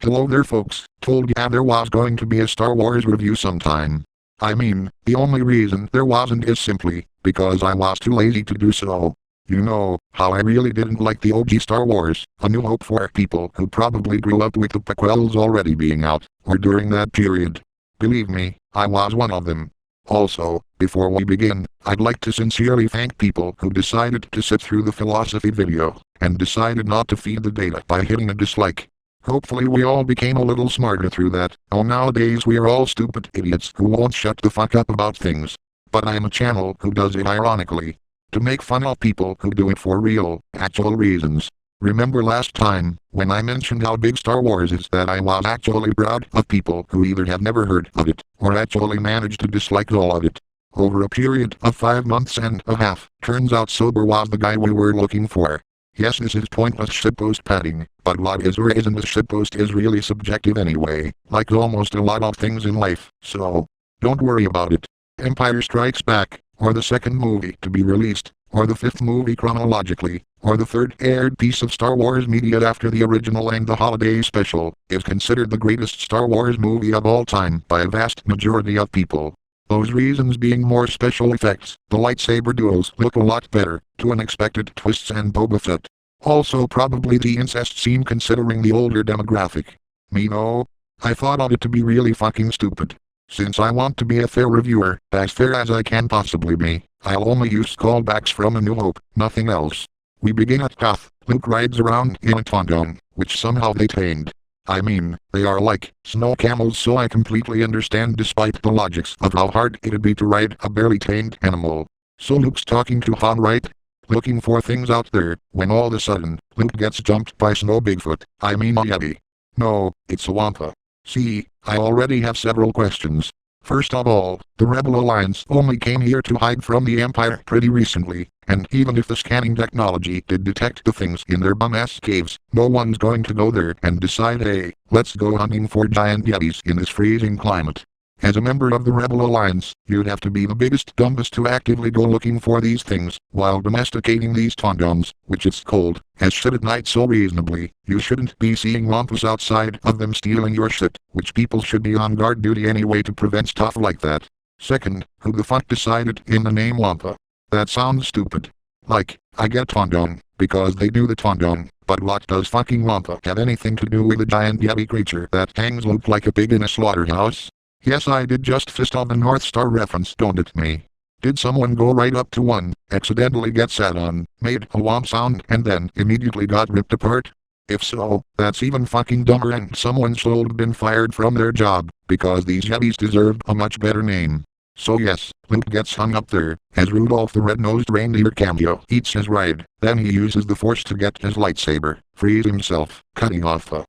Hello there folks, told ya there was going to be a Star Wars review sometime. I mean, the only reason there wasn't is simply because I was too lazy to do so. You know, how I really didn't like the OG Star Wars, A New Hope for people who probably grew up with the prequels already being out, or during that period. Believe me, I was one of them. Also, before we begin, I'd like to sincerely thank people who decided to sit through the philosophy video, and decided not to feed the data by hitting a dislike. Hopefully we all became a little smarter through that. Oh, nowadays we are all stupid idiots who won't shut the fuck up about things. But I am a channel who does it ironically. To make fun of people who do it for real, actual reasons. Remember last time, when I mentioned how big Star Wars is, that I was actually proud of people who either have never heard of it, or actually managed to dislike all of it. Over a period of 5 months and a half, turns out Sober was the guy we were looking for. Yes, this is pointless shitpost padding, but what is or isn't a shitpost is really subjective anyway, like almost a lot of things in life, so don't worry about it. Empire Strikes Back, or the second movie to be released, or the fifth movie chronologically, or the third aired piece of Star Wars media after the original and the holiday special, is considered the greatest Star Wars movie of all time by a vast majority of people. Those reasons being more special effects, the lightsaber duels look a lot better, to unexpected twists and Boba Fett. Also probably the incest scene considering the older demographic. Me no. I thought of it to be really fucking stupid. Since I want to be a fair reviewer, as fair as I can possibly be, I'll only use callbacks from A New Hope, nothing else. We begin at Koth. Luke rides around in a Tondon, which somehow they tamed. I mean, they are like snow camels, so I completely understand despite the logics of how hard it'd be to ride a barely tamed animal. So Luke's talking to Han, right? Looking for things out there, when all of a sudden, Luke gets jumped by Snow Bigfoot, I mean a Yeti. No, it's a Wampa. See, I already have several questions. First of all, the Rebel Alliance only came here to hide from the Empire pretty recently, and even if the scanning technology did detect the things in their bum-ass caves, no one's going to go there and decide, hey, let's go hunting for giant Yetis in this freezing climate. As a member of the Rebel Alliance, you'd have to be the biggest dumbest to actively go looking for these things, while domesticating these Tondons, which it's cold, as shit at night, so reasonably, you shouldn't be seeing Wampas outside of them stealing your shit, which people should be on guard duty anyway to prevent stuff like that. Second, who the fuck decided in the name Wampa? That sounds stupid. Like, I get Tondon, because they do the Tondon, but what does fucking Wampa have anything to do with a giant Yeti creature that hangs loop like a pig in a slaughterhouse? Yes, I did just fist of the North Star reference, don't it me? Did someone go right up to one, accidentally get sat on, made a womp sound, and then immediately got ripped apart? If so, that's even fucking dumber, and someone should have been fired from their job, because these Yetis deserved a much better name. So yes, Luke gets hung up there, as Rudolph the Red-Nosed Reindeer cameo eats his ride, then he uses the Force to get his lightsaber, frees himself, cutting off a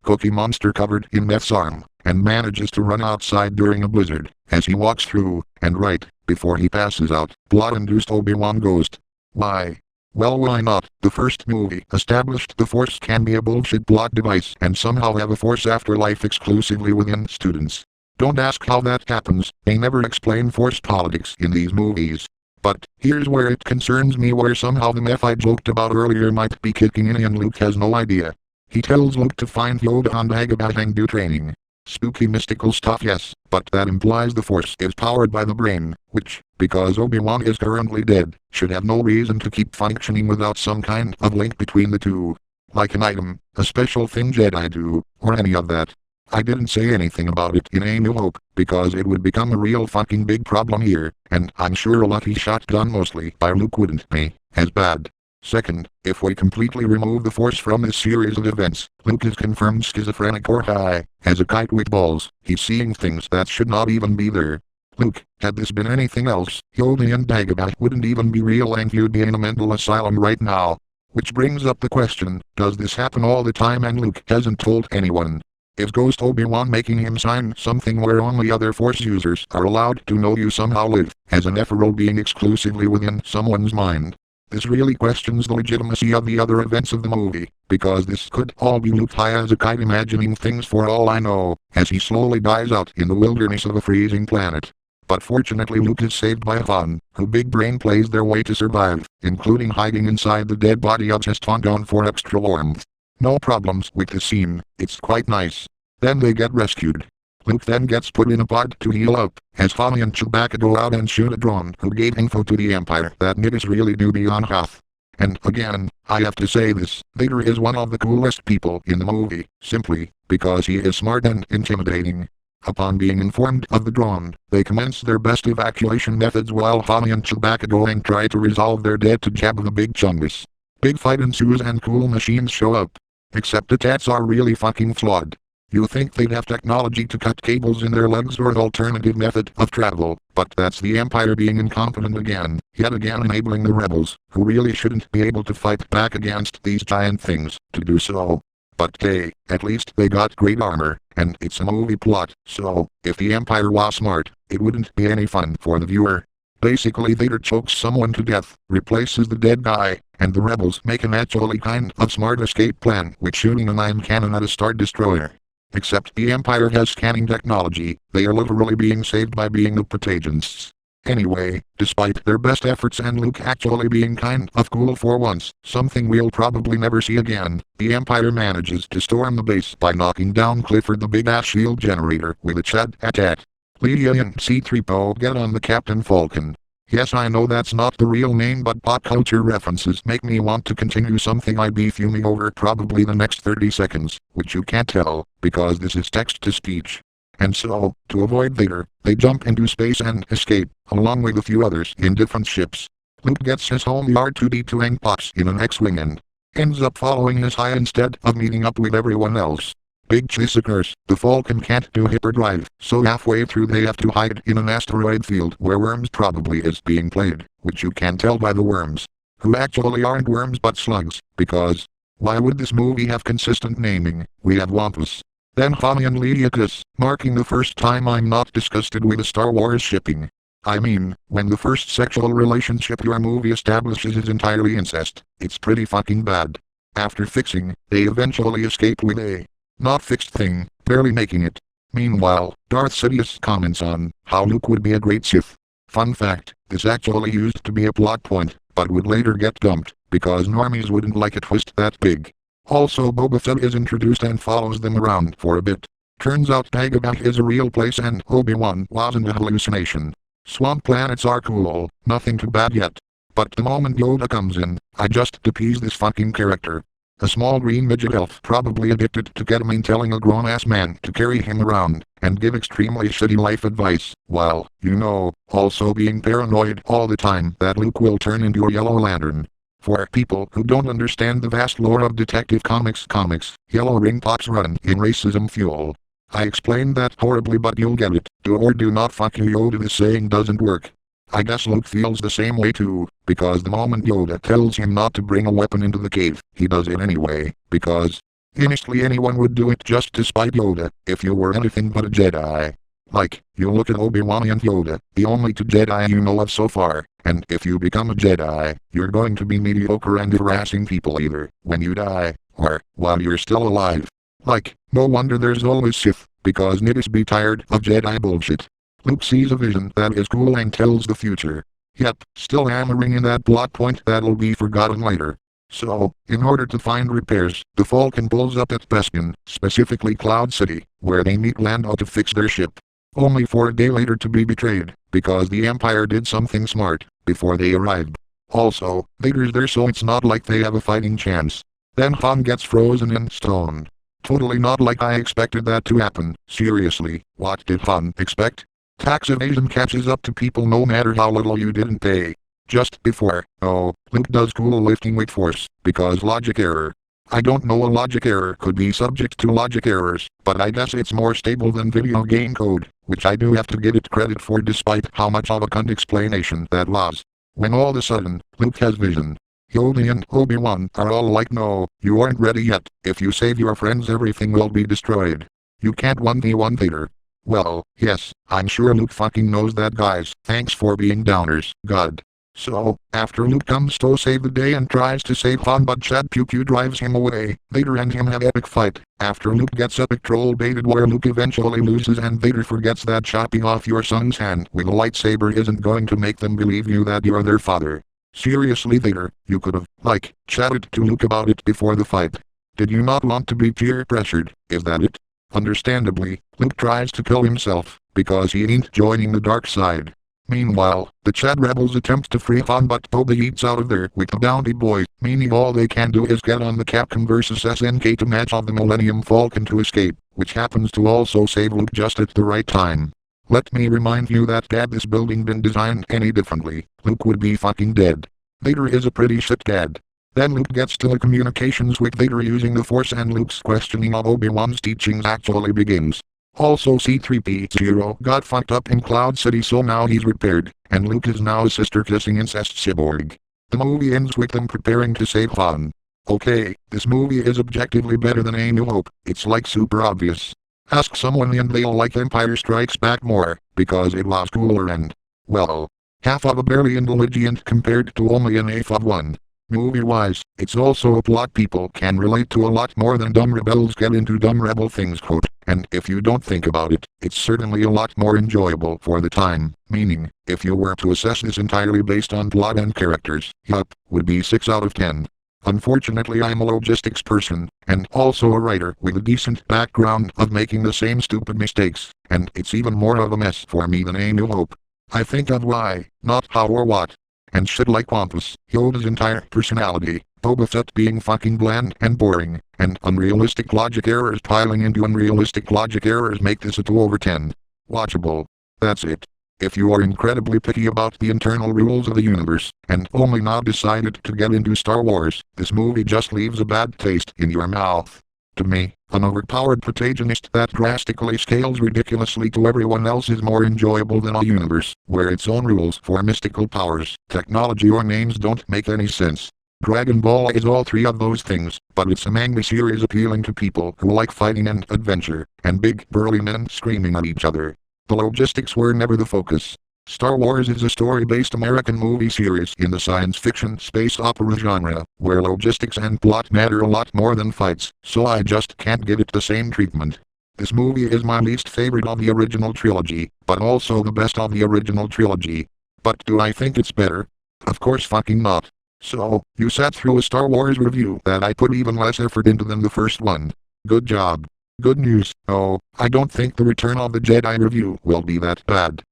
Cookie Monster covered in meth's arm, and manages to run outside during a blizzard, as he walks through, and right before he passes out, plot-induced Obi-Wan ghost. Why? Well, why not? The first movie established the Force can be a bullshit plot device and somehow have a Force afterlife exclusively within students. Don't ask how that happens, they never explain Force politics in these movies. But here's where it concerns me, where somehow the meth I joked about earlier might be kicking in and Luke has no idea. He tells Luke to find Yoda on Dagobah and do training. Spooky mystical stuff, yes, but that implies the Force is powered by the brain, which, because Obi-Wan is currently dead, should have no reason to keep functioning without some kind of link between the two. Like an item, a special thing Jedi do, or any of that. I didn't say anything about it in A New Hope, because it would become a real fucking big problem here, and I'm sure a lucky shot done mostly by Luke wouldn't be as bad. Second, if we completely remove the Force from this series of events, Luke is confirmed schizophrenic or high. As a kite with balls, he's seeing things that should not even be there. Luke, had this been anything else, Yoda and Dagobah wouldn't even be real and you'd be in a mental asylum right now. Which brings up the question, does this happen all the time and Luke hasn't told anyone? Is Ghost Obi-Wan making him sign something where only other Force users are allowed to know you somehow live, as an ethereal being exclusively within someone's mind? This really questions the legitimacy of the other events of the movie, because this could all be Luke high as a kite imagining things for all I know, as he slowly dies out in the wilderness of a freezing planet. But fortunately Luke is saved by Han, who big brain plays their way to survive, including hiding inside the dead body of his Tondon for extra warmth. No problems with the scene, it's quite nice. Then they get rescued. Luke then gets put in a pod to heal up, as Tommy and Chewbacca go out and shoot a drone who gave info to the Empire that niggas really do be on Hoth. And again, I have to say this, Vader is one of the coolest people in the movie, simply because he is smart and intimidating. Upon being informed of the drone, they commence their best evacuation methods while Tommy and Chewbacca go and try to resolve their debt to Jabba the Big Chungus. Big fight ensues and cool machines show up. Except the tats are really fucking flawed. You think they'd have technology to cut cables in their legs or an alternative method of travel, but that's the Empire being incompetent again, yet again enabling the rebels, who really shouldn't be able to fight back against these giant things, to do so. But hey, at least they got great armor, and it's a movie plot, so, if the Empire was smart, it wouldn't be any fun for the viewer. Basically Vader chokes someone to death, replaces the dead guy, and the rebels make an actually kind of smart escape plan with shooting a 9 cannon at a Star Destroyer. Except the Empire has scanning technology, they are literally being saved by being the protagonists. Anyway, despite their best efforts and Luke actually being kind of cool for once, something we'll probably never see again, the Empire manages to storm the base by knocking down Clifford the big-ass shield generator with a Chad attack. Leia and C-3PO get on the Captain Falcon. Yes, I know that's not the real name, but pop culture references make me want to continue something I'd be fuming over probably the next 30 seconds, which you can't tell, because this is text-to-speech. And so, to avoid Vader, they jump into space and escape, along with a few others in different ships. Luke gets his homie R2-D2 Angpox in an X-Wing and ends up following his high instead of meeting up with everyone else. Big cheese occurs, the Falcon can't do hyperdrive, so halfway through they have to hide in an asteroid field where Worms probably is being played, which you can tell by the worms. Who actually aren't worms but slugs, because why would this movie have consistent naming? We have Wampus. Then Tommy and Leia kiss, marking the first time I'm not disgusted with the Star Wars shipping. I mean, when the first sexual relationship your movie establishes is entirely incest, it's pretty fucking bad. After fixing, they eventually escape with a not fixed thing, barely making it. Meanwhile, Darth Sidious comments on how Luke would be a great Sith. Fun fact, this actually used to be a plot point, but would later get dumped, because normies wouldn't like a twist that big. Also Boba Fett is introduced and follows them around for a bit. Turns out Dagobah is a real place and Obi-Wan wasn't a hallucination. Swamp planets are cool, nothing too bad yet. But the moment Yoda comes in, I just appease this fucking character. A small green midget elf probably addicted to ketamine telling a grown-ass man to carry him around and give extremely shitty life advice, while, you know, also being paranoid all the time that Luke will turn into a Yellow Lantern. For people who don't understand the vast lore of Detective Comics, Yellow Ring pops run in racism fuel. I explained that horribly, but you'll get it. Do or do not fuck you Yoda, this saying doesn't work. I guess Luke feels the same way too, because the moment Yoda tells him not to bring a weapon into the cave, he does it anyway, because honestly anyone would do it just to spite Yoda, if you were anything but a Jedi. Like, you look at Obi-Wan and Yoda, the only two Jedi you know of so far, and if you become a Jedi, you're going to be mediocre and harassing people either when you die, or while you're still alive. Like, no wonder there's always Sith, because niggas be tired of Jedi bullshit. Luke sees a vision that is cool and tells the future. Yep, still hammering in that plot point that'll be forgotten later. So, in order to find repairs, the Falcon pulls up at Beskar, specifically Cloud City, where they meet Lando to fix their ship. Only for a day later to be betrayed, because the Empire did something smart, before they arrived. Also, Vader's there so it's not like they have a fighting chance. Then Han gets frozen in stone. Totally not like I expected that to happen, seriously, what did Han expect? Tax evasion catches up to people no matter how little you didn't pay. Just before, Luke does cool lifting with force, because logic error. I don't know, a logic error could be subject to logic errors, but I guess it's more stable than video game code, which I do have to give it credit for despite how much of a cunt explanation that was. When all of a sudden, Luke has vision. Yoda and Obi-Wan are all like, no, you aren't ready yet, if you save your friends everything will be destroyed. You can't 1v1 Vader. Well, yes, I'm sure Luke fucking knows that, guys, thanks for being downers, God. So, after Luke comes to save the day and tries to save Han but Chad Pew Pew drives him away, Vader and him have epic fight, after Luke gets epic troll baited where Luke eventually loses and Vader forgets that chopping off your son's hand with a lightsaber isn't going to make them believe you that you're their father. Seriously Vader, you could've, like, chatted to Luke about it before the fight. Did you not want to be peer pressured, is that it? Understandably, Luke tries to kill himself, because he ain't joining the dark side. Meanwhile, the Chad rebels attempt to free Han, but Toby eats out of there with the bounty boy, meaning all they can do is get on the Capcom vs SNK to match on the Millennium Falcon to escape, which happens to also save Luke just at the right time. Let me remind you that had this building been designed any differently, Luke would be fucking dead. Vader is a pretty shit dad. Then Luke gets telecommunications with Vader using the Force, and Luke's questioning of Obi-Wan's teachings actually begins. Also, C-3PO got fucked up in Cloud City, so now he's repaired, and Luke is now a sister-kissing incest cyborg. The movie ends with them preparing to save Han. Okay, this movie is objectively better than A New Hope, it's like super obvious. Ask someone and they'll like Empire Strikes Back more, because it was cooler and, well, half of a barely intelligent compared to only an eighth of one. Movie-wise, it's also a plot people can relate to a lot more than dumb rebels get into dumb rebel things quote, and if you don't think about it, it's certainly a lot more enjoyable for the time, meaning, if you were to assess this entirely based on plot and characters, yup, would be 6 out of 10. Unfortunately, I'm a logistics person, and also a writer with a decent background of making the same stupid mistakes, and it's even more of a mess for me than A New Hope. I think of why, not how or what. And shit like Pompous, Yoda's entire personality, Boba Fett being fucking bland and boring, and unrealistic logic errors piling into unrealistic logic errors make this a 2 over 10. Watchable. That's it. If you are incredibly picky about the internal rules of the universe, and only now decided to get into Star Wars, this movie just leaves a bad taste in your mouth. To me, an overpowered protagonist that drastically scales ridiculously to everyone else is more enjoyable than a universe where its own rules for mystical powers, technology or names don't make any sense. Dragon Ball is all 3 of those things, but it's a manga series appealing to people who like fighting and adventure, and big burly men screaming at each other. The logistics were never the focus. Star Wars is a story-based American movie series in the science fiction space opera genre, where logistics and plot matter a lot more than fights, so I just can't give it the same treatment. This movie is my least favorite of the original trilogy, but also the best of the original trilogy. But do I think it's better? Of course fucking not. So, you sat through a Star Wars review that I put even less effort into than the first one. Good job. Good news, oh, I don't think the Return of the Jedi review will be that bad.